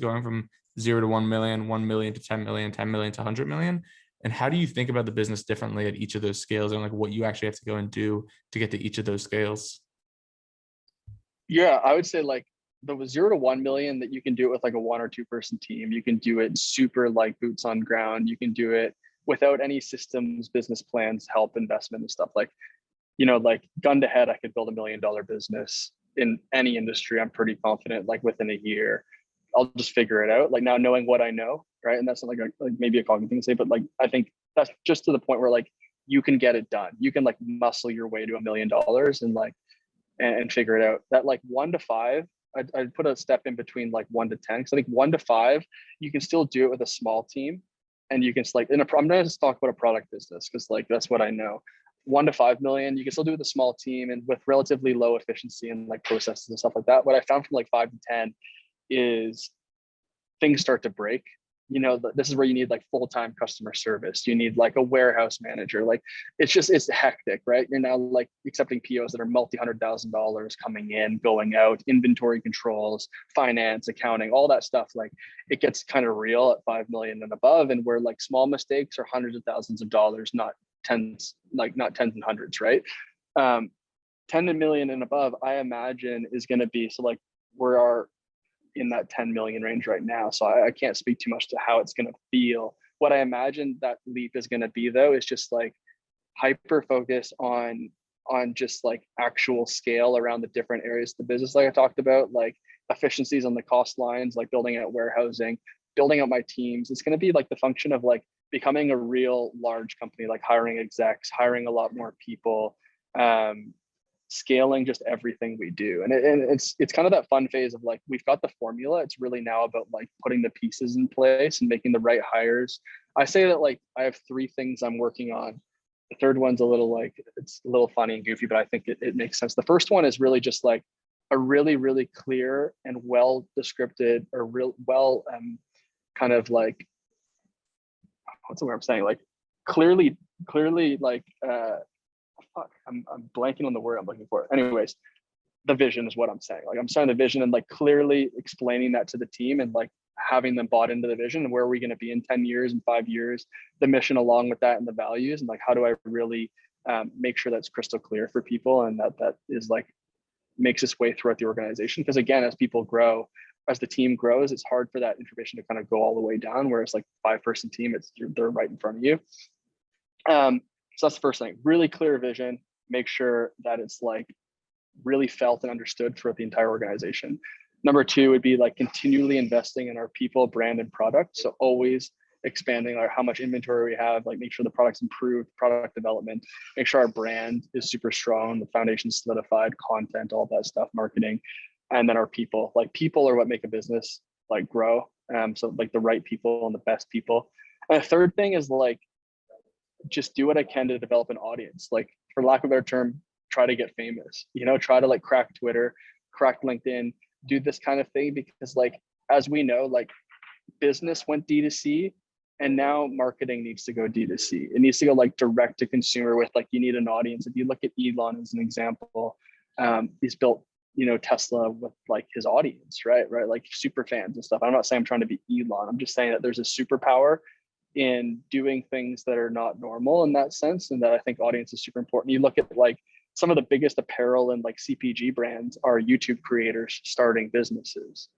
going from 0 to 1 million, 1 million to 10 million, 10 million to 100 million? And how do you think about the business differently at each of those scales, and like what you actually have to go and do to get to each of those scales? Yeah, I would say like the 0 to 1 million, that you can do it with like a 1 or 2 person team. You can do it super like boots on ground. You can do it without any systems, business plans, help, investment and stuff. Like, like gun to head, I could build $1 million business in any industry. I'm pretty confident, like within a year. I'll just figure it out. Like now knowing what I know, right? And that's not like maybe a common thing to say, but like I think that's just to the point where like you can get it done. You can like muscle your way to $1 million and like and figure it out. That like 1 to 5, I'd put a step in between like 1 to 10. So I think 1 to 5, you can still do it with a small team, and you can like I'm gonna just talk about a product business because like that's what I know. 1 to 5 million, you can still do it with a small team and with relatively low efficiency and like processes and stuff like that. What I found from like 5 to 10 is things start to break. This is where you need like full-time customer service. You need like a warehouse manager. Like it's hectic, right? You're now like accepting POs that are multi-$100,000 coming in, going out, inventory controls, finance, accounting, all that stuff. Like it gets kind of real at 5 million and above, and where like small mistakes are hundreds of thousands of dollars, not tens and hundreds, right? 10 million and above, I imagine is going to be, so like we're in that 10 million range right now. So I can't speak too much to how it's going to feel. What I imagine that leap is going to be though, is just like hyper focus on just like actual scale around the different areas of the business. Like I talked about, like efficiencies on the cost lines, like building out warehousing, building out my teams. It's going to be like the function of like becoming a real large company, like hiring execs, hiring a lot more people, scaling just everything we do. And it's kind of that fun phase of like, we've got the formula. It's really now about like putting the pieces in place and making the right hires. I say that like I have 3 things I'm working on. The third one's a little like, it's a little funny and goofy, but I think it makes sense. The first one is really just like a really, really clear and well descripted, or kind of like, what's the word I'm saying? Like clearly like, I'm blanking on the word I'm looking for. Anyways, the vision is what I'm saying. Like I'm saying the vision and like clearly explaining that to the team and like having them bought into the vision and where are we going to be in 10 years and 5 years, the mission along with that and the values, and like how do I really make sure that's crystal clear for people, and that is like makes its way throughout the organization. Because again, as people grow, as the team grows, it's hard for that information to kind of go all the way down, whereas like 5-person team, they're right in front of you. So that's the first thing, really clear vision, make sure that it's like really felt and understood throughout the entire organization. Number 2 would be like continually investing in our people, brand, and product. So always expanding our how much inventory we have, like make sure the product's improved, product development, make sure our brand is super strong, the foundation solidified, content, all that stuff, marketing. And then our people, like people are what make a business like grow. So like the right people and the best people. And the third thing is like, just do what I can to develop an audience. Like for lack of a better term, try to get famous, try to like crack Twitter, crack LinkedIn, do this kind of thing. Because like, as we know, like business went D2C and now marketing needs to go D2C. It needs to go like direct to consumer with like, you need an audience. If you look at Elon as an example, he's built, Tesla with like his audience, right? Like super fans and stuff. I'm not saying I'm trying to be Elon. I'm just saying that there's a superpower in doing things that are not normal in that sense, and that I think audience is super important. You look at like some of the biggest apparel and like CPG brands are YouTube creators starting businesses,